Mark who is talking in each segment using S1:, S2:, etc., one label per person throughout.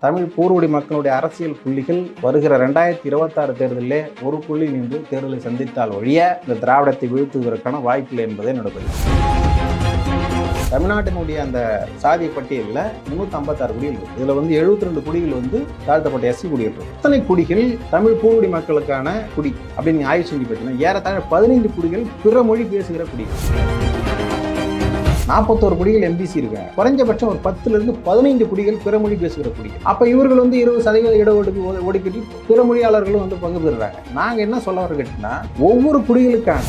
S1: தமிழ் பூர்வடி மக்களுடைய அரசியல் புள்ளிகள் வருகிற 2026 தேர்தலிலே ஒரு புள்ளி நின்று தேர்தலை சந்தித்தால் ஒழிய இந்த திராவிடத்தை வீழ்த்துவதற்கான வாய்ப்பில்லை என்பதே என்னோட பதில். தமிழ்நாட்டினுடைய அந்த சாதி பட்டியலில் 356 குடிகள் இருக்கு. இதுல 72 குடிகள் தாழ்த்தப்பட்ட எஸ்சி குடிகள் இருக்கு. எத்தனை குடிகள் தமிழ் பூர்வடி மக்களுக்கான குடி அப்படின்னு ஆய்வு செஞ்சு பார்த்தீங்கன்னா ஏறத்தாழ 15 குடிகள் பிற மொழி பேசுகிற குடிகள். 41 குடிகள் எம்பிசி இருக்காங்க. குறைஞ்சபட்சம் ஒரு 10 to 15 குடிகள் பிற மொழி பேசுகிற குடிகள். அப்ப இவர்கள் 20% இடஒதுக்கீடு பிற மொழியாளர்களும் பங்கு பெறுறாங்க. நாங்க என்ன சொல்ல வர கேட்டீங்கன்னா, ஒவ்வொரு குடிகளுக்கான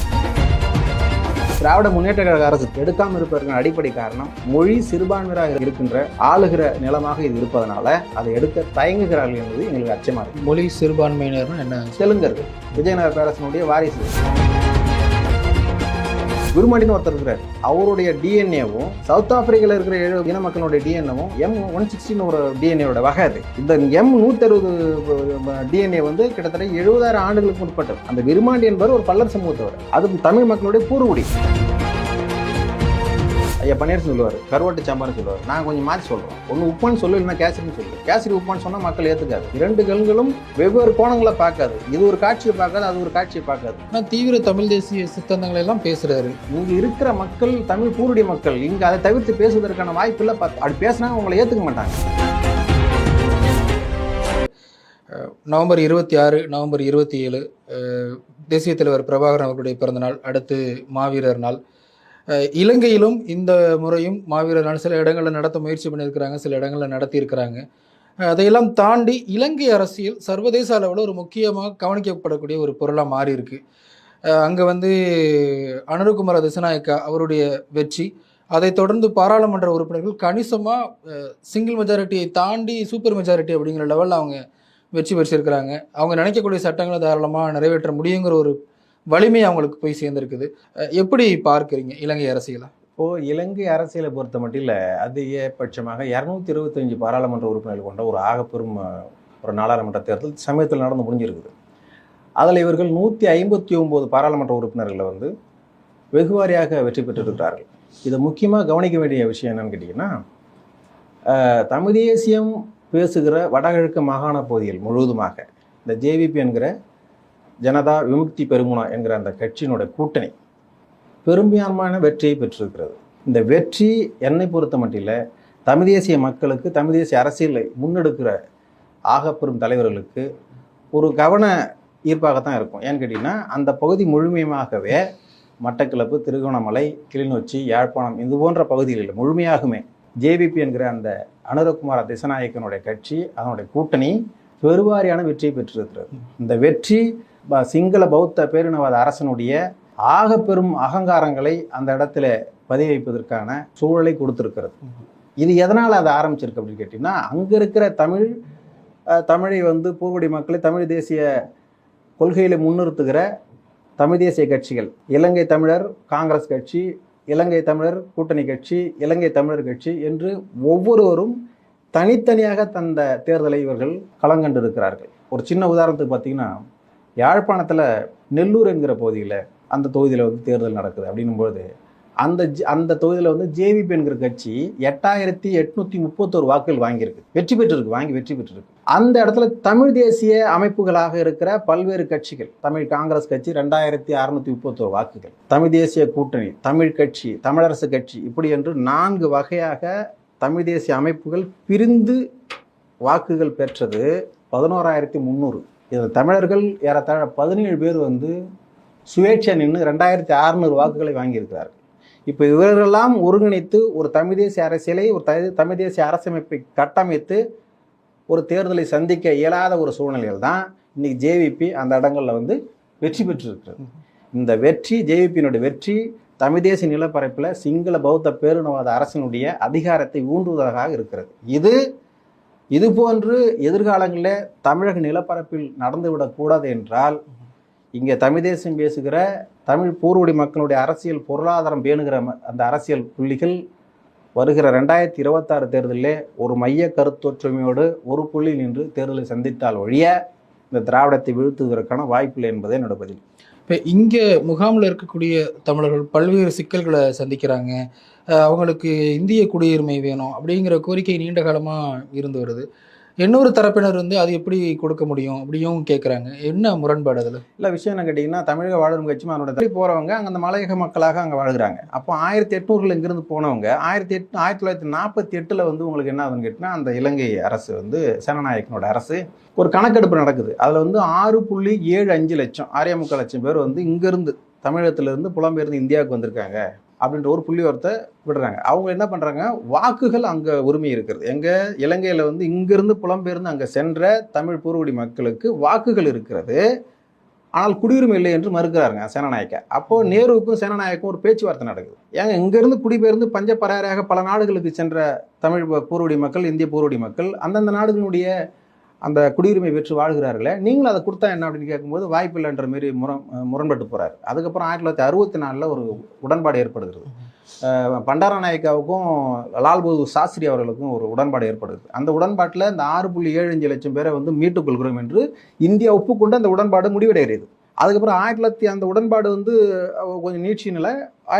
S1: திராவிட முன்னேற்ற கழக அரசு எடுக்காமல் இருப்பதற்கான அடிப்படை காரணம் மொழி சிறுபான்மையாக இருக்கின்ற ஆளுகிற நிலமாக இது இருப்பதனால அதை எடுக்க தயங்குகிறார்கள் என்பது எங்களுக்கு அச்சமா இருக்கு.
S2: மொழி சிறுபான்மையினர் என்ன?
S1: தெலுங்கர்கள், விஜயநகர பேரரசனுடைய வாரிசு. விருமாண்டின்னு ஒருத்தர் இருக்கிறார். அவருடைய டிஎன்ஏவும் சவுத் ஆப்பிரிக்கால இருக்கிற 7 இன மக்களுடைய டிஎன்ஏவும் M160 ஒரு டிஎன்ஏவோட வகை அது. இந்த M160 டிஎன்ஏ கிட்டத்தட்ட 70,000 ஆண்டுகளுக்கு முற்பட்டது. அந்த விருமாண்டி என்பவர் ஒரு பல்லர் சமூகத்தவர். அது தமிழ் மக்களுடைய பூர்வகுடி. ஐயா பன்னீர் சொல்லுவார், கருவாட்டு சாம்பார்னு சொல்லுவார். நான் கொஞ்சம் மாற்றி சொல்கிறோம். ஒன்று உப்பான்னு சொல்லு, இல்லைன்னா கேசரின்னு சொல்லு. கேசரி உப்பான்னு சொன்னால் மக்கள் ஏற்றுக்காது. 2 கண்களும் வெவ்வேறு கோணங்களை பார்க்காது. இது ஒரு காட்சியை பார்க்காது, அது ஒரு காட்சியை பார்க்காது.
S2: ஆனால் தீவிர தமிழ் தேசிய சித்தாந்தங்களை எல்லாம் பேசுகிறாரு.
S1: இங்கே இருக்கிற மக்கள் தமிழ் பூர்வடி மக்கள் இங்கே அதை தவிர்த்து பேசுவதற்கான வாய்ப்பு இல்லை. அப்படி பேசினா உங்களை ஏற்றுக்க மாட்டாங்க.
S2: நவம்பர் 26, நவம்பர் 27 தேசிய தலைவர் பிரபாகரன் அவர்களுடைய பிறந்தநாள். அடுத்து மாவீரர் நாள். இலங்கையிலும் இந்த முறையும் மாவீரர் நாள் சில இடங்களில் நடத்த முயற்சி பண்ணியிருக்கிறாங்க, சில இடங்களில் நடத்தியிருக்கிறாங்க. அதையெல்லாம் தாண்டி இலங்கை அரசியல் சர்வதேச அளவில் ஒரு முக்கியமாக கவனிக்கப்படக்கூடிய ஒரு பொருளாக மாறி இருக்கு. அங்கே அனுரகுமார திசாநாயக்கா அவருடைய வெற்றி, அதை தொடர்ந்து பாராளுமன்ற உறுப்பினர்கள் கணிசமாக சிங்கிள் மெஜாரிட்டியை தாண்டி சூப்பர் மெஜாரிட்டி அப்படிங்கிற லெவலில் அவங்க வெற்றி பெற்றிருக்கிறாங்க. அவங்க நினைக்கக்கூடிய சட்டங்களை தாராளமாக நிறைவேற்ற முடியுங்கிற ஒரு வலிமை அவங்களுக்கு போய் சேர்ந்திருக்குது. எப்படி பார்க்குறீங்க இலங்கை அரசியலை?
S1: இப்போது இலங்கை அரசியலை பொறுத்த மட்டும் இல்லை, அதிகபட்சமாக 225 பாராளுமன்ற உறுப்பினர்கள் கொண்ட ஒரு ஆகப்பெரும் ஒரு நாடாளுமன்ற தேர்தல் சமயத்தில் நடந்து முடிஞ்சிருக்குது. அதில் இவர்கள் 159 பாராளுமன்ற உறுப்பினர்களை வெகுவாரியாக வெற்றி பெற்றிருக்கிறார்கள். இதை முக்கியமாக கவனிக்க வேண்டிய விஷயம் என்னன்னு கேட்டிங்கன்னா, தமிழ் தேசியம் பேசுகிற வடகிழக்கு மாகாண பகுதிகள் முழுவதுமாக இந்த JVP என்கிற ஜனதா விமுக்தி பெருமுனா என்கிற அந்த கட்சியினுடைய கூட்டணி பெரும்பான்மையான வெற்றியை பெற்றிருக்கிறது. இந்த வெற்றி என்னை பொறுத்த மட்டில் தமிழ் தேசிய மக்களுக்கு, தமிழ் தேசிய அரசியலை முன்னெடுக்கிற ஆகப்பெரும் தலைவர்களுக்கு ஒரு கவன ஈர்ப்பாகத்தான் இருக்கும். ஏன்னு கேட்டிங்கன்னா, அந்த பகுதி முழுமையாகவே மட்டக்களப்பு, திருகோணமலை, கிளிநொச்சி, யாழ்ப்பாணம் இது போன்ற பகுதிகளில் முழுமையாகுமே JVP என்கிற அந்த அனுரகுமார திசாநாயக்கனுடைய கட்சி, அதனுடைய கூட்டணி பெருவாரியான வெற்றியை பெற்றிருக்கிறது. இந்த வெற்றி சிங்கள பௌத்த பேரினவாத அரசனுடைய ஆக பெரும் அகங்காரங்களை அந்த இடத்துல பதிய வைப்பதற்கான சூழலை கொடுத்திருக்கிறது. இது எதனால் அதை ஆரம்பிச்சிருக்கு அப்படின்னு கேட்டிங்கன்னா, அங்கே இருக்கிற தமிழை பூர்வடி மக்களை தமிழ் தேசிய கொள்கைகளை முன்னிறுத்துகிற தமிழ் தேசிய கட்சிகள், இலங்கை தமிழர் காங்கிரஸ் கட்சி, இலங்கை தமிழர் கூட்டணி கட்சி, இலங்கை தமிழர் கட்சி என்று ஒவ்வொருவரும் தனித்தனியாக தந்த தேர்தலை இவர்கள் களங்கண்டு இருக்கிறார்கள். ஒரு சின்ன உதாரணத்துக்கு பார்த்தீங்கன்னா, யாழ்ப்பாணத்தில் நெல்லூர் என்கிற பகுதியில் அந்த தொகுதியில் தேர்தல் நடக்குது அப்படின்னும்போது அந்த தொகுதியில் JVP என்கிற கட்சி 8831 வாக்குகள் வாங்கியிருக்கு, வெற்றி பெற்றிருக்கு. அந்த இடத்துல தமிழ் தேசிய அமைப்புகளாக இருக்கிற பல்வேறு கட்சிகள், தமிழ் காங்கிரஸ் கட்சி 2631 வாக்குகள், தமிழ் தேசிய கூட்டணி, தமிழ் கட்சி, தமிழரசு கட்சி, இப்படி என்று 4 வகையாக தமிழ் தேசிய அமைப்புகள் பிரிந்து வாக்குகள் பெற்றது 11,300. இதில் தமிழர்கள் ஏறத்தாழ 17 பேர் சுயேட்சை நின்று 2,600 வாக்குகளை வாங்கியிருக்கிறார்கள். இப்போ இவர்களெல்லாம் ஒருங்கிணைத்து ஒரு தமிழ் தேசிய அரசியலை, ஒரு தமிழ் தேசிய அரசமைப்பை கட்டமைத்து ஒரு தேர்தலை சந்திக்க இயலாத ஒரு சூழ்நிலையில் தான் இன்னைக்கு JVP அந்த இடங்களில் வெற்றி பெற்றிருக்கிறது. இந்த வெற்றி, JVPயினுடைய வெற்றி, தமிழ் தேசிய நிலப்பரப்பில் சிங்கள பௌத்த பேரினவாத அரசினுடைய அதிகாரத்தை ஊன்றுவதாக இருக்கிறது. இது போன்று எதிர்காலங்களில் தமிழக நிலப்பரப்பில் நடந்துவிடக்கூடாது என்றால், இங்கே தமிழ் தேசியம் பேசுகிற தமிழ் பூர்வடி மக்களுடைய அரசியல் பொருளாதாரம் பேணுகிற அந்த அரசியல் புள்ளிகள் வருகிற 2026 தேர்தலில் ஒரு மைய கருத்தொற்றுமையோடு ஒரு புள்ளி நின்று தேர்தலை சந்தித்தால் ஒழிய இந்த திராவிடத்தை வீழ்த்துவதற்கான வாய்ப்பில்லை என்பதே என்னோட பதில்.
S2: இப்போ இங்கே முகாமில் இருக்கக்கூடிய தமிழர்கள் பல்வேறு சிக்கல்களை சந்திக்கிறாங்க. அவங்களுக்கு இந்திய குடியுரிமை வேணும் அப்படிங்கிற கோரிக்கை நீண்ட காலமாக இருந்து வருது. இன்னொரு தரப்பினர் வந்து அது எப்படி கொடுக்க முடியும் அப்படியும் கேட்குறாங்க. என்ன முரண்பாடு அதில்?
S1: இல்லை, விஷயம் என்ன கேட்டிங்கன்னா, தமிழக வாழ்வுரிமை கட்சி அதனோட தள்ளி போகிறவங்க அங்கே அந்த மலையக மக்களாக அங்கே வாழ்கிறாங்க. அப்போ 1800 இங்கிருந்து போனவங்க 1948 வந்து உங்களுக்கு என்ன ஆகுதுன்னு கேட்டிங்கன்னா, அந்த இலங்கை அரசு வந்து சேனநாயக்கனோட அரசு ஒரு கணக்கெடுப்பு நடக்குது. அதில் வந்து 6.75 லட்சம் 6.75 லட்சம் பேர் வந்து இங்கேருந்து தமிழகத்திலிருந்து புலம்பெயர்ந்து இந்தியாவுக்கு வந்திருக்காங்க அப்படின்ற ஒரு புள்ளிவரத்தை விடுறாங்க. அவங்க என்ன பண்ணுறாங்க, வாக்குகள் அங்கே உரிமை இருக்கிறது. எங்கள் இலங்கையில் வந்து இங்கிருந்து புலம்பெயர்ந்து அங்கே சென்ற தமிழ் பூர்வகுடி மக்களுக்கு வாக்குகள் இருக்கிறது, ஆனால் குடியுரிமை இல்லை என்று மறுக்கிறாருங்க சேனநாயக்க. அப்போது நேருவுக்கும் சேனநாயக்கும் ஒரு பேச்சுவார்த்தை நடக்குது. ஏங்க இங்கேருந்து குடிபெயர்ந்து பஞ்சப்பராயாக பல நாடுகளுக்கு சென்ற தமிழ் பூர்வகுடி மக்கள், இந்திய பூர்வகுடி மக்கள் அந்தந்த நாடுகளுடைய அந்த குடியுரிமை பெற்று வாழ்கிறார்களே, நீங்களும் அதை கொடுத்தா என்ன அப்படின்னு கேட்கும்போது வாய்ப்பில்லைன்ற மாரி முரண்பட்டு போகிறார். அதுக்கப்புறம் 1964 ஒரு உடன்பாடு ஏற்படுகிறது. பண்டாரநாயக்காவுக்கும் லால் பகதூர் சாஸ்திரி அவர்களுக்கும் ஒரு உடன்பாடு ஏற்படுது. அந்த உடன்பாட்டில் இந்த 6.75 லட்சம் பேரை வந்து மீட்டுக் கொள்கிறோம் என்று இந்தியா ஒப்புக்கொண்டு அந்த உடன்பாடு முடிவடைகிறது. அதுக்கப்புறம் அந்த உடன்பாடு வந்து கொஞ்சம் நீட்சியினால்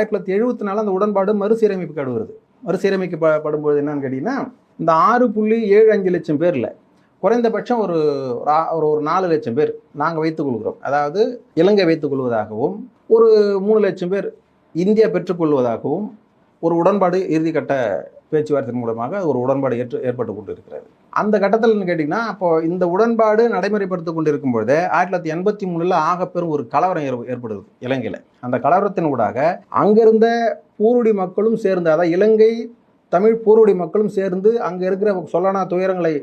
S1: 1974 அந்த உடன்பாடு மறுசீரமைக்கப்படும்போது என்னன்னு கேட்டிங்கன்னா, இந்த 6.75 லட்சம் பேரில் குறைந்தபட்சம் ஒரு 4 லட்சம் பேர் நாங்கள் வைத்துக் கொள்கிறோம், அதாவது இலங்கை வைத்துக் கொள்வதாகவும் ஒரு 3 லட்சம் பேர் இந்தியா பெற்றுக்கொள்வதாகவும் ஒரு உடன்பாடு இறுதிக்கட்ட பேச்சுவார்த்தையின் மூலமாக ஒரு உடன்பாடு ஏற்பட்டு கொண்டு இருக்கிறது. அந்த கட்டத்தில் கேட்டிங்கன்னா, அப்போ இந்த உடன்பாடு நடைமுறைப்படுத்தி கொண்டு இருக்கும்பொழுது 1983 ஆகப்பெரும் ஒரு கலவரம் ஏற்படுது இலங்கையில். அந்த கலவரத்தின் ஊடாக அங்கிருந்த பூர்வகுடி மக்களும் சேர்ந்து, அதாவது இலங்கை தமிழ் பூர்வகுடி மக்களும் சேர்ந்து அங்கே இருக்கிற சொல்லனா துயரங்களை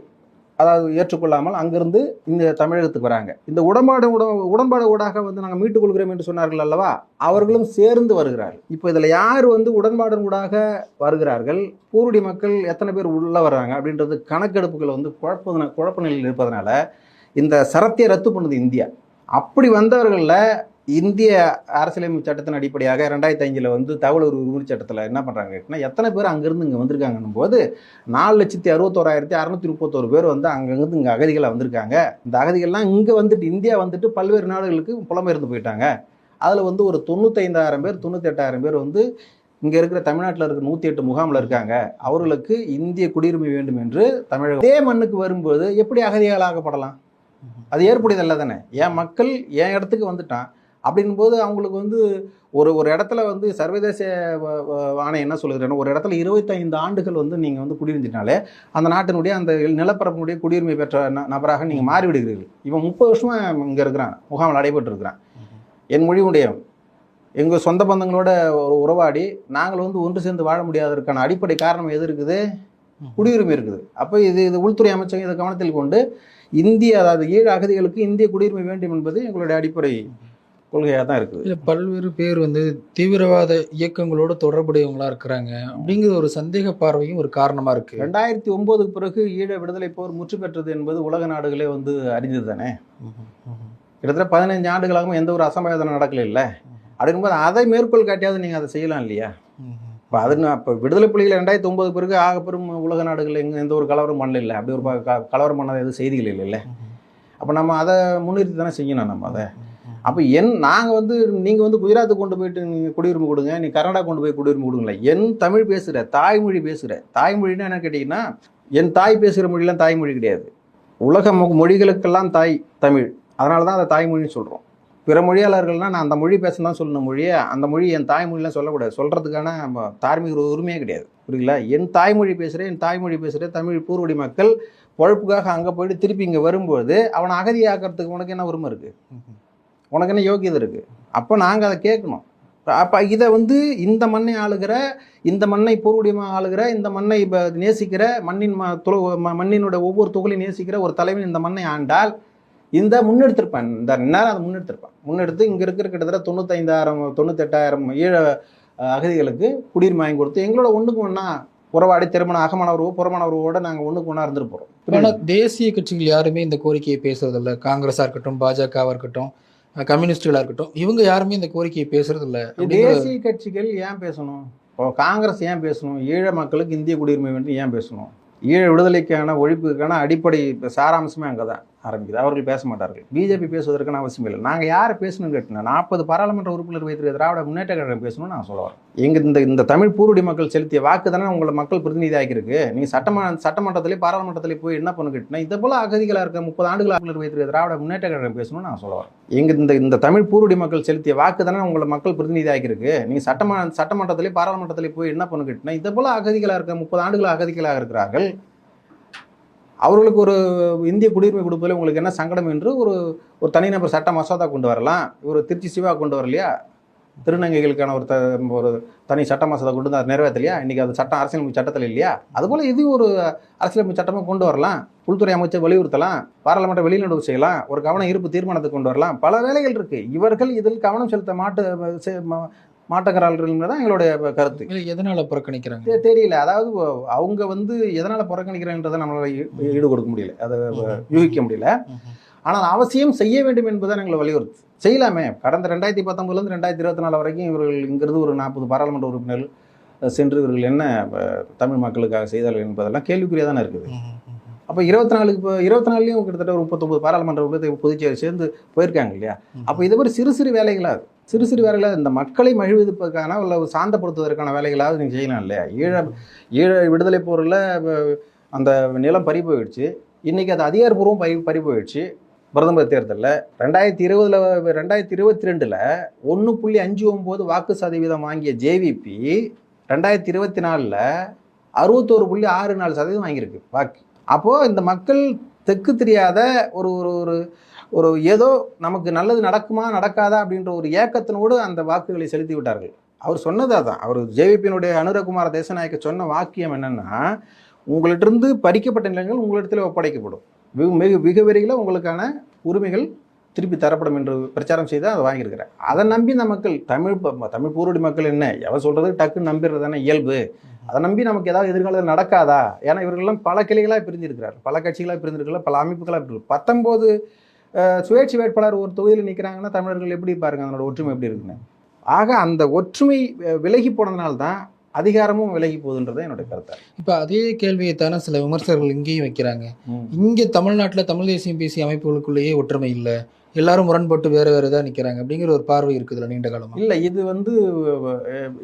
S1: அதாவது ஏற்றுக்கொள்ளாமல் அங்கிருந்து இந்த தமிழகத்துக்கு வராங்க. இந்த உடன்பாடு ஊடாக வந்து நாங்கள் மீட்டுக் கொள்கிறோம் என்று சொன்னார்கள் அல்லவா, அவர்களும் சேர்ந்து வருகிறார்கள். இப்போ இதில் யார் வந்து உடன்பாடு ஊடாக வருகிறார்கள், பூர்வகுடி மக்கள் எத்தனை பேர் உள்ள வர்றாங்க அப்படின்றது கணக்கெடுப்புகள் வந்து குழப்ப நிலையில் இருப்பதனால இந்த சரத்தையை ரத்து பண்ணுது இந்தியா. அப்படி வந்தவர்களில் இந்திய அரசியலமைப்பு சட்டத்தின் அடிப்படையாக 2005 வந்து தகவல் உரிமை சட்டத்தில் என்ன பண்ணுறாங்கன்னா, எத்தனை பேர் அங்கேருந்து இங்கே வந்திருக்காங்கன்னும் போது 4,61,631 பேர் வந்து அங்கேருந்து இங்கே அகதிகளாக வந்திருக்காங்க. இந்த அகதிகள்லாம் இங்கே வந்துட்டு இந்தியா வந்துட்டு பல்வேறு நாடுகளுக்கு புலம்பெயர்ந்து போயிட்டாங்க. அதில் வந்து ஒரு 95,000 பேர் 98,000 பேர் வந்து இங்கே இருக்கிற தமிழ்நாட்டில் இருக்கிற 108 முகாமில் இருக்காங்க. அவர்களுக்கு இந்திய குடியுரிமை வேண்டும் என்று தமிழகம் இதே மண்ணுக்கு வரும்போது எப்படி அகதிகளாகப்படலாம்? அது ஏற்புடையதல்ல தானே. என் மக்கள் என் இடத்துக்கு வந்துட்டான் அப்படின்போது அவங்களுக்கு வந்து ஒரு இடத்துல வந்து சர்வதேச ஆணையம் என்ன சொல்லுதுன்னா, ஒரு இடத்துல 25 ஆண்டுகள் வந்து நீங்கள் வந்து குடியிருந்துட்டாலே அந்த நாட்டினுடைய அந்த நிலப்பரப்பினுடைய குடியுரிமை பெற்ற நபராக நீங்கள் மாறிவிடுகிறீர்கள். இவன் 30 வருஷமாக இங்கே இருக்கிறான், முகாமில் அடைபட்டு இருக்கிறான், என் மொழி உடையவன், எங்கள் சொந்த பந்தங்களோட ஒரு உறவாடி நாங்கள் வந்து ஒன்று சேர்ந்து வாழ முடியாததற்கான அடிப்படை காரணம் எது இருக்குது? குடியுரிமை இருக்குது. அப்போ இது உள்துறை அமைச்சகம் இதை கவனத்தில் கொண்டு அதாவது 7 அகதிகளுக்கு இந்திய குடியுரிமை வேண்டும் என்பது எங்களுடைய அடிப்படை கொள்கையாக தான் இருக்குது.
S2: இல்லை, பல்வேறு பேர் வந்து தீவிரவாத இயக்கங்களோடு தொடர்புடையவங்களா இருக்கிறாங்க அப்படிங்கிற ஒரு சந்தேக பார்வையும் ஒரு காரணமாக இருக்குது.
S1: 2009 பிறகு ஈழ விடுதலை போர் முற்று பெற்றது என்பது உலக நாடுகளே வந்து அறிந்தது தானே. கிட்டத்தட்ட 15 ஆண்டுகளாகவும் எந்த ஒரு அசம்பாவிதம் நடக்கல இல்லை. அப்படிங்கும்போது அதை மேற்கோள் காட்டியாவது நீங்கள் அதை செய்யலாம் இல்லையா? இப்போ விடுதலை புலிகள் 2009 பிறகு ஆகப்பெரும் உலக நாடுகள் எந்த ஒரு கலவரம் பண்ணல இல்லை. அப்படி ஒரு கலவரம் பண்ணாத எதுவும் செய்திகள் இல்லை. அப்போ நம்ம அதை முன்னிறுத்தி தானே செய்யணும். நம்ம அதை அப்போ நாங்கள் வந்து நீங்கள் வந்து குஜராத்துக்கு கொண்டு போயிட்டு நீங்கள் குடியுரிமை கொடுங்க, நீ கர்நாடகா கொண்டு போய் குடியுரிமை கொடுங்களே, என் தமிழ் பேசுகிற தாய்மொழி தாய்மொழின்னா என்ன கேட்டிங்கன்னா, என் தாய் பேசுகிற மொழியெலாம் தாய்மொழி கிடையாது. உலக மொழிகளுக்கெல்லாம் தாய் தமிழ். அதனால தான் அதை தாய்மொழின்னு சொல்கிறோம். பிற மொழியாளர்கள்னால் நான் அந்த மொழி பேச தான் சொல்லணும் மொழியை, அந்த மொழி என் தாய்மொழிலாம் சொல்லக்கூடாது. சொல்கிறதுக்கான தார்மீக உரிமையே கிடையாது. புரியுங்களா? என் தாய்மொழி பேசுகிறேன் தமிழ் பூர்வகுடி மக்கள் பொழப்புக்காக அங்கே போயிட்டு திருப்பி இங்கே வரும்போது அவனை அகதியாக்கிறதுக்கு உனக்கு என்ன உரிமை இருக்குது? உனக்கு என்ன யோக்கியதை இருக்குது? அப்போ நாங்கள் அதை கேட்கணும். அப்போ இதை வந்து இந்த மண்ணை ஆளுகிற, இந்த மண்ணை பூர்வகுடியமாக ஆளுகிற, இந்த மண்ணை நேசிக்கிற, மண்ணினோட ஒவ்வொரு தொகுலையும் நேசிக்கிற ஒரு தலைவன் இந்த மண்ணை ஆண்டால் இந்த முன்னெடுத்திருப்பான். இந்த நேரம் அதை முன்னெடுத்து இங்கே இருக்கிற கிட்டத்தட்ட 98,000 ஈழ அகதிகளுக்கு குடியுரிமை வாங்கி கொடுத்து எங்களோட ஒன்றுக்கு ஒன்றா உறவாடி திருமணம் அகமானவரவோ புறமானவரோட நாங்கள் ஒன்றுக்கு ஒன்றா இருந்துட்டு போகிறோம்.
S2: ஆனால் தேசிய கட்சிகள் யாருமே இந்த கோரிக்கையை பேசுறதில்ல. காங்கிரஸாக இருக்கட்டும், பாஜகவாக இருக்கட்டும், கம்யூனிஸ்டுகளாக இருக்கட்டும், இவங்க யாருமே இந்த கோரிக்கையை பேசுறதில்ல.
S1: தேசிய கட்சிகள் ஏன் பேசணும்? இப்போ காங்கிரஸ் ஏன் பேசணும்? ஈழ மக்களுக்கு இந்திய குடியுரிமை வேண்டும் ஏன் பேசணும்? ஈழ விடுதலைக்கான ஒழிப்புக்கான அடிப்படை சாராம்சமே அங்கே தான். ஆரம்பிக்குது. அவர்கள் பேச மாட்டார்கள். பிஜேபி பேசுவதற்கான அவசியம் இல்லை. நாங்கள் யாரை பேசணும்னு கேட்டோம்னா 40 பாராளுமன்ற உறுப்பினர் வைத்திருக்க திராவிட முன்னேற்ற கழகம் பேசணும்னு நான் சொல்ல வரேன். இந்த தமிழ் பூர்வடி மக்கள் செலுத்திய வாக்கு தானே உங்களை மக்கள் பிரதிநிதி ஆகிருக்கு. நீங்கள் சட்டமன்றத்திலே பாராளுமன்றத்திலே போய் என்ன பண்ணு கேட்டீங்கன்னா இதை போல அகதிகளாக இருக்க 30 ஆண்டுகள் உறுப்பினர் வைத்திருக்க திராவிட முன்னேற்ற கழகம் பேசணும்னு நான் சொல்ல வரேன். இந்த தமிழ் பூர்வடி மக்கள் செலுத்திய வாக்கு தானே உங்களை மக்கள் பிரதிநிதி ஆகிருக்கு. நீங்கள் சட்டமன்றத்திலே பாராளுமன்றத்திலே போய் என்ன பண்ணு கேட்டீங்கன்னா இதை போல அகதிகளாக இருக்க 30 ஆண்டுகள் அகதிகளாக இருக்கிறார்கள். அவர்களுக்கு ஒரு இந்திய குடியுரிமை கொடுப்பதில் உங்களுக்கு என்ன சங்கடம் என்று ஒரு தனிநபர் சட்ட மசோதா கொண்டு வரலாம். இவர் திருச்சி சிவா கொண்டு வரலையா? திருநங்கைகளுக்கான ஒரு தனி சட்ட மசோதா கொண்டு வந்து நிறைவேற்றலையா? இன்றைக்கி அது சட்டம் அரசியலமைப்பு சட்டத்தில் இல்லையா? அதுபோல் இது ஒரு அரசியலமைப்பு சட்டமாக கொண்டு வரலாம். உள்துறை அமைச்சர் வலியுறுத்தலாம், பாராளுமன்ற வெளிநடப்பு செய்யலாம், ஒரு கவன ஈர்ப்பு தீர்மானத்தை கொண்டு வரலாம். பல வேலைகள் இருக்குது. இவர்கள் இதில் கவனம் செலுத்த மாட்டேங்கிறார்கள் தான் எங்களுடைய கருத்து.
S2: எதனால புறக்கணிக்கிறாங்க
S1: தெரியல. அதாவது அவங்க எதனால புறக்கணிக்கிறாங்கன்றதை நம்மளால ஈடு கொடுக்க முடியல, அதை யூகிக்க முடியல. ஆனால் அவசியம் செய்ய வேண்டும் என்பதை எங்களை வலியுறுத்து செய்யலாமே. கடந்த 2019 2024 வரைக்கும் இவர்கள் இங்கிருந்து ஒரு 40 பாராளுமன்ற உறுப்பினர்கள் சென்று இவர்கள் என்ன தமிழ் மக்களுக்காக செய்தார்கள் என்பதெல்லாம் கேள்விக்குறியாக தானே இருக்குது. அப்போ 24லையும் கிட்டத்தட்ட ஒரு 39 பாராளுமன்ற உறுப்பினர் புதுச்சேரி சேர்ந்து போயிருக்காங்க இல்லையா? அப்போ இது மாதிரி சிறு வேலைகளாக இந்த மக்களை மகிழ்வதற்கான இல்லை சாந்தப்படுத்துவதற்கான வேலைகளாவது நீங்கள் செய்யலாம் இல்லையா? ஈழ விடுதலை போரில் அந்த நிலம் பறி போயிடுச்சு. இன்றைக்கி அது அதிகாரப்பூர்வம் பறி போயிடுச்சு. பிரதமர் தேர்தலில் 2022 1.59 வாக்கு சதவீதம் வாங்கிய ஜேவிபி 2024 61.64% வாங்கியிருக்கு வாக்கு. அப்போது இந்த மக்கள் தெற்கு தெரியாத ஒரு ஏதோ நமக்கு நல்லது நடக்குமா நடக்காதா அப்படின்ற ஒரு ஏக்கத்தினோடு அந்த வாக்குகளை செலுத்தி விட்டார்கள். அவர் சொன்னதா தான். அவர் ஜேவிபியினுடைய அனுரகுமார தேசநாயக்க சொன்ன வாக்கியம் என்னென்னா, உங்களிட்டிருந்து பறிக்கப்பட்ட நிலங்கள் உங்களிடத்தில் ஒப்படைக்கப்படும், மிக விரைவில் உங்களுக்கான உரிமைகள் திருப்பி தரப்படும் என்று பிரச்சாரம் செய்தால் அதை வாங்கியிருக்கிறார். அதை நம்பி இந்த மக்கள் தமிழ் பூர்வடி மக்கள் என்ன எவன் சொல்கிறது டக்குன்னு நம்பிடுறது தானே இயல்பு. அதை நம்பி நமக்கு ஏதாவது எதிர்காலத்தில் நடக்காதா? ஏன்னா இவர்கள்லாம் பல கிளைகளாக பிரிஞ்சிருக்கிறார், பல கட்சிகளாக பிரிஞ்சிருக்கலாம், பல அமைப்புகளாக இருக்கு. 19 சுயேட்சை வேட்பாளர் ஒரு தொகுதியில் நிற்கிறாங்கன்னா தமிழர்கள் எப்படி பாருங்க அதனோட ஒற்றுமை எப்படி இருக்குன்னு. ஆக அந்த ஒற்றுமை விலகி போனதுனால்தான் அதிகாரமும் விலகி போகுதுன்றதை என்னுடைய கருத்து.
S2: இப்போ அதே கேள்வியை தானே சில விமர்சகர்கள் இங்கேயும் வைக்கிறாங்க. இங்கே தமிழ்நாட்டில் தமிழ் தேசியம் பேசிய அமைப்புகளுக்குள்ளேயே ஒற்றுமை இல்லை, எல்லாரும் முரண்பட்டு வேறு தான் நிற்கிறாங்க அப்படிங்கிற ஒரு பார்வை இருக்குதுல்ல நீண்ட காலமாக. இல்லை,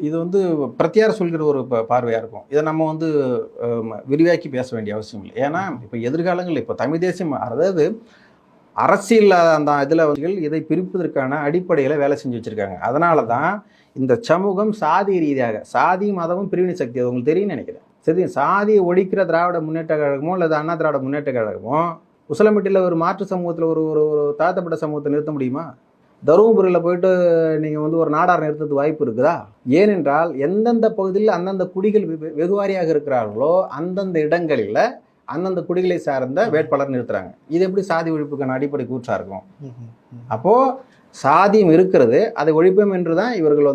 S1: இது பிரத்தியார் சொல்கிற ஒரு பார்வையாக இருக்கும். இதை நம்ம விரிவாக்கி பேச வேண்டிய அவசியம் இல்லை. ஏன்னா இப்போ எதிர்காலங்களில் இப்போ தமிழ் தேசியம் அதாவது அரசியல் அந்த இதில் இதை பிரிப்பதற்கான அடிப்படையில் வேலை செஞ்சு வச்சுருக்காங்க. அதனால தான் இந்த சமூகம் சாதி ரீதியாக சாதி மதமும் பிரிவினை சக்தி அது உங்களுக்கு தெரியும்னு நினைக்கிறேன். சரி, சாதியை ஒழிக்கிற திராவிட முன்னேற்ற கழகமோ அல்லது அண்ணா திராவிட முன்னேற்ற கழகமோ உசிலம்பட்டியில் ஒரு மாற்று சமூகத்தில் ஒரு தாழ்த்தப்பட்ட சமூகத்தை நிறுத்த முடியுமா? தருமபுரியில் போயிட்டு நீங்கள் ஒரு நாடார் நிறுத்தத்துக்கு வாய்ப்பு இருக்குதா? ஏனென்றால் எந்தெந்த பகுதியில் அந்தந்த குடிகள் வெகுவாரியாக இருக்கிறார்களோ அந்தந்த இடங்களில் அந்தந்த குடிகளை சார்ந்த வேட்பாளர் நிறுத்துறாங்க. இது எப்படி சாதி ஒழிப்புக்கான அடிப்படை கூற்றா இருக்கும்? அப்போது சாதியம் இருக்கிறது, அதை ஒழிப்போம் என்று தான் இவர்கள்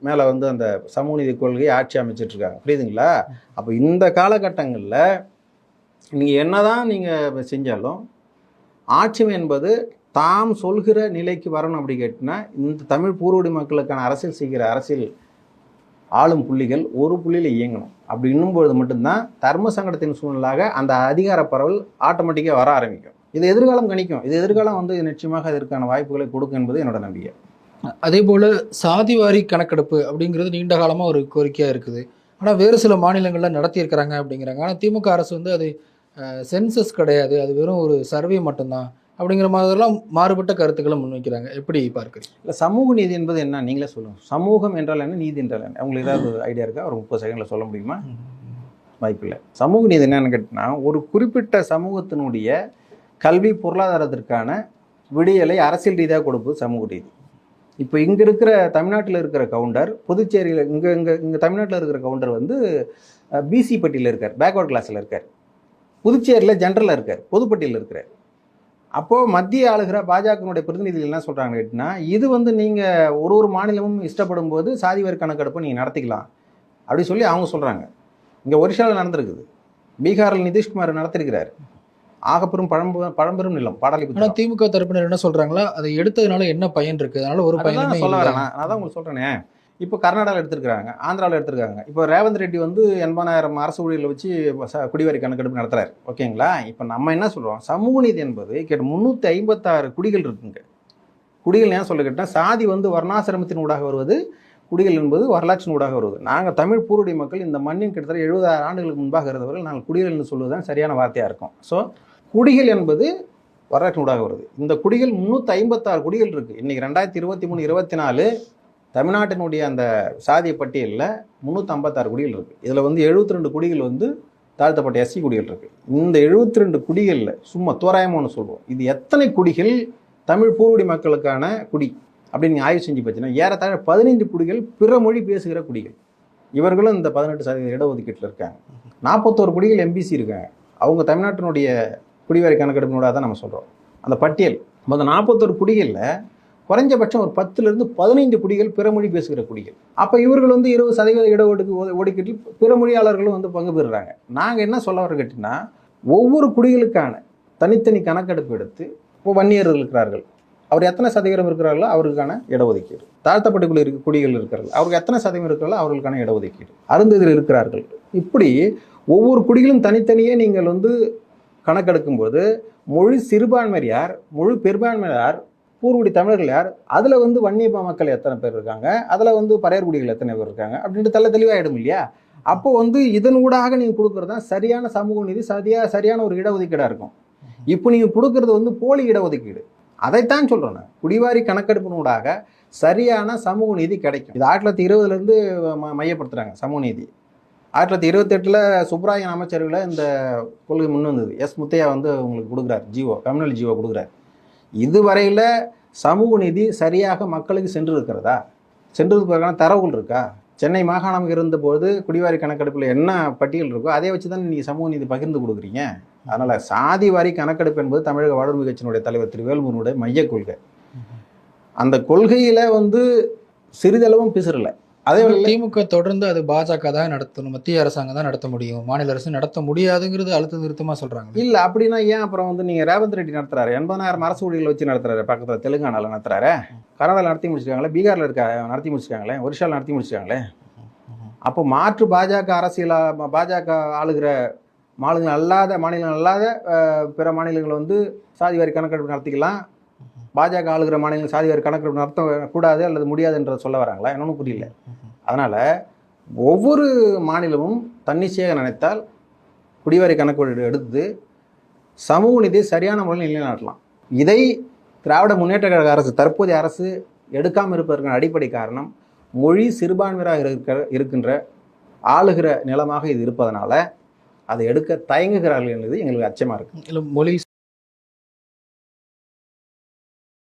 S1: மேலே அந்த சமூக நீதி கொள்கையை ஆட்சி அமைச்சிட்ருக்காங்க. புரியுதுங்களா? அப்போ இந்த காலகட்டங்களில் நீங்கள் என்னதான் நீங்கள் செஞ்சாலும் ஆட்சி என்பது தாம் சொல்கிற நிலைக்கு வரணும். அப்படி கேட்டினா இந்த தமிழ் பூர்வடி மக்களுக்கான அரசியல் செய்கிற அரசியல் ஆளும் புள்ளிகள் ஒரு புள்ளியில் இயங்கணும். அப்படி இன்னும்பொழுது மட்டும்தான் தர்ம சங்கடத்தின் சூழ்நிலையாக அந்த அதிகார பரவல் ஆட்டோமேட்டிக்காக வர ஆரம்பிக்கும். இது எதிர்காலம் கணிக்கும். இது எதிர்காலம் நிச்சயமாக இதற்கான வாய்ப்புகளை கொடுக்கும் என்பது என்னோட நம்பிக்கை.
S2: அதே போல் சாதிவாரி கணக்கெடுப்பு அப்படிங்கிறது நீண்ட காலமாக ஒரு கோரிக்கையாக இருக்குது. ஆனால் வேறு சில மாநிலங்களில் நடத்தியிருக்கிறாங்க அப்படிங்கிறாங்க. ஆனால் திமுக அரசு அது சென்சஸ் கிடையாது, அது வெறும் ஒரு சர்வே மட்டும்தான் அப்படிங்கிற மாதிரிலாம் மாறுபட்ட கருத்துக்களை முன்வைக்கிறாங்க. எப்படி பார்க்குறீங்க?
S1: இல்லை, சமூக நீதி என்பது என்ன நீங்களே சொல்லுங்கள். சமூகம் என்றால் என்ன, நீதி என்றால் என்ன? உங்களுக்கு ஏதாவது ஐடியா இருக்கா? ஒரு 30 செகண்டில் சொல்ல முடியுமா? வாய்ப்பில்லை. சமூக நீதி என்னன்னு கேட்டிங்கன்னா ஒரு குறிப்பிட்ட சமூகத்தினுடைய கல்வி பொருளாதாரத்திற்கான விடியலை அரசியல் ரீதியாக கொடுப்பது சமூக நீதி. இப்போ இங்கே இருக்கிற தமிழ்நாட்டில் இருக்கிற கவுண்டர் புதுச்சேரியில் இங்கே தமிழ்நாட்டில் இருக்கிற கவுண்டர் பிசி பட்டியலில் இருக்கார், பேக்வர்ட் கிளாஸில் இருக்கார். புதுச்சேரியில் ஜென்ரலில் இருக்கார், பொதுப்பட்டியலில் இருக்கிறார். அப்போது மத்திய ஆளுகிற பாஜகனுடைய பிரதிநிதிகள் என்ன சொல்கிறாங்க கேட்டிங்கன்னா இது நீங்கள் ஒரு மாநிலமும் இஷ்டப்படும் போது சாதிவாரி கணக்கெடுப்பை நீங்கள் நடத்திக்கலாம் அப்படி சொல்லி அவங்க சொல்கிறாங்க. இங்கே ஒரிசாவில் நடந்திருக்குது, பீகாரில் நிதிஷ்குமார் நடத்திருக்கிறார். ஆகப்பெரும் பழம்பெரும் நிலம் பாடலிபுத்திரம்.
S2: திமுக தரப்பினர் என்ன சொல்கிறாங்களா, அதை எடுத்ததுனால என்ன பயன் இருக்குது? அதனால ஒரு பயன்
S1: சொல்ல வரேன். நான் தான் உங்களுக்கு சொல்கிறேனே, இப்போ கர்நாடகாவில் எடுத்திருக்காங்க, ஆந்திராவில் எடுத்திருக்காங்க. இப்போ ரேவந்த் ரெட்டி வந்து 80,000 அரசு ஊழியர்களை வச்சு குடிவரி கணக்கெடுப்பு நடத்துறாரு. ஓகேங்களா? இப்போ நம்ம என்ன சொல்கிறோம், சமூக நீதி என்பது 356 குடிகள் இருக்குங்க. குடிகள் ஏன் சொல்ல கேட்டால், சாதி வந்து வர்ணாசிரமத்தின் ஊடாக வருவது, குடிகள் என்பது வரலாற்றின் ஊடாக வருவது. நாங்கள் தமிழ் பூர்வடி மக்கள் இந்த மண்ணின் கிட்டத்தட்ட 70,000 ஆண்டுகளுக்கு முன்பாக இருந்தவர்கள் நாங்கள் குடிகள் என்று சொல்வது தான் சரியான வார்த்தையாக இருக்கும். ஸோ குடிகள் என்பது வரலாற்றின் ஊடாக வருது. இந்த குடிகள் 356 குடிகள் இருக்குது. இன்றைக்கி 2023-24 தமிழ்நாட்டினுடைய அந்த சாதிய பட்டியலில் 356 குடிகள் இருக்குது. இதில் வந்து 72 குடிகள் வந்து தாழ்த்தப்பட்ட எஸ்சி குடிகள் இருக்குது. இந்த 72 குடிகளில் சும்மா தோராயமாக ஒன்று சொல்லுவோம், இது எத்தனை குடிகள் தமிழ் பூர்வடி மக்களுக்கான குடி அப்படின்னு நீங்கள் ஆய்வு செஞ்சு பார்த்தீங்கன்னா, ஏறத்தாழ 15 குடிகள் பிற மொழி பேசுகிற குடிகள். இவர்களும் இந்த 18% இடஒதுக்கீட்டில் இருக்காங்க. 41 குடிகள் எம்பிசி இருக்காங்க. அவங்க தமிழ்நாட்டினுடைய குடிவரி கணக்கெடுப்பினோட தான் நம்ம சொல்கிறோம். அந்த பட்டியல் அந்த 41 குடிகளில் குறைஞ்சபட்சம் ஒரு 10லிருந்து 15 குடிகள் பிற மொழி பேசுகிற குடிகள். அப்போ இவர்கள் வந்து 20% இடஒதுக்கீட்டில் பிற மொழியாளர்களும் வந்து பங்கு பெறுறாங்க. நாங்கள் என்ன சொல்ல வர கேட்டிங்கன்னா, ஒவ்வொரு குடிகளுக்கான தனித்தனி கணக்கெடுப்பு எடுத்து, இப்போ வன்னியர்கள் இருக்கிறார்கள், அவர் எத்தனை சதவீதம் இருக்கிறார்களோ அவருக்கான இடஒதுக்கீடு. தாழ்த்தப்பட்ட குடிகள் இருக்கிறார்கள், அவருக்கு எத்தனை சதவீதம் இருக்கிறார்களோ அவர்களுக்கான இடஒதுக்கீடு. அருந்ததில் இருக்கிறார்கள். இப்படி ஒவ்வொரு குடிகளும் தனித்தனியே நீங்கள் வந்து கணக்கெடுக்கும்போது மொழி சிறுபான்மையர் யார், மொழி பெரும்பான்மையர் யார், பூர்வடி தமிழர்கள் யார், அதில் வந்து வன்னிய மக்கள் எத்தனை பேர் இருக்காங்க, அதில் வந்து பறையர் குடிகள் எத்தனை பேர் இருக்காங்க அப்படின்ட்டு தெளிவாகிடும் இல்லையா? அப்போ வந்து இதன் ஊடாக நீங்கள் கொடுக்குறது தான் சரியான சமூக நீதி, சரியான ஒரு இடஒதுக்கீடாக இருக்கும். இப்போ நீங்கள் கொடுக்கறது வந்து போலி இடஒதுக்கீடு. அதைத்தான் சொல்கிறேன் நான். குடிவாரி கணக்கெடுப்பினூடாக சரியான சமூக நீதி கிடைக்கும். இது 1920 மையப்படுத்துகிறாங்க சமூக நீதி. 1928 சுப்ராயன் அமைச்சரவையில் இந்த கொள்கை முன் வந்தது. எஸ் முத்தையா வந்து உங்களுக்கு கொடுக்குறாரு ஜீவோ, கம்யூனல் ஜீவோ கொடுக்குறாரு. இதுவரையில் சமூக நீதி சரியாக மக்களுக்கு சென்று இருக்கிறதா, சென்றதுக்கான தரவுகள் இருக்கா? சென்னை மாகாணம் இருந்தபோது குடிவாரி கணக்கெடுப்பில் என்ன பட்டியல் இருக்கோ அதை வச்சு தான் நீங்கள் சமூக நீதி பகிர்ந்து கொடுக்குறீங்க. அதனால் சாதி வாரி கணக்கெடுப்பு என்பது தமிழக வாழ்வுரிமை கட்சியினுடைய தலைவர் திரு வேல்முருகனுடைய மைய கொள்கை. அந்த கொள்கையில் வந்து சிறிதளவும் பிசுறலை. அதே
S2: திமுக தொடர்ந்து அது பாஜக தான் நடத்தணும், மத்திய அரசாங்கம் தான் நடத்த முடியும், மாநில அரசு நடத்த முடியாதுங்கிறது அழுத்த நிறுத்தமாக சொல்கிறாங்க.
S1: இல்லை அப்படின்னா ஏன் அப்புறம் வந்து நீங்கள் ரேவந்த் ரெட்டி நடத்துறாரு, 80,000 அரசு ஊழியர்களை வச்சு நடத்துறாரு, பக்கத்தில் தெலுங்கானாவில் நடத்துறாரு, கர்நாடகாவில் நடத்தி முடிச்சிருக்காங்களே, பீகாரில் நடத்தி முடிச்சிருக்காங்களே, ஒரிசாவில் நடத்தி முடிச்சிருக்காங்களே. அப்போ மாற்று பாஜக அரசியலாக பாஜக ஆளுகிற மாநிலங்கள் அல்லாத பிற மாநிலங்கள் வந்து சாதிவாரி கணக்கெடுப்பு நடத்திக்கலாம், பாஜக ஆளுகிற மாநிலங்கள் சாதிவாரி கணக்கெடுப்பு நடத்தக்கூடாது அல்லது முடியாதுன்றதை சொல்ல வராங்களா? என்னன்னு புரியல. அதனால் ஒவ்வொரு மாநிலமும் தன்னிச்சையாக நினைத்தால் குடிவாரி கணக்கெடுப்பு எடுத்து சமூக நீதியை சரியான முறையில் நிலைநாட்டலாம். இதை திராவிட முன்னேற்ற கழக அரசு, தற்போதைய அரசு எடுக்காமல் இருப்பதற்கான அடிப்படை காரணம் மொழி சிறுபான்மையாக இருக்கின்ற ஆளுகிற நிலமாக இது இருப்பதனால அதை எடுக்க தயங்குகிறார்கள் என்பது எங்களுக்கு அச்சமாக இருக்குது.
S2: மொழி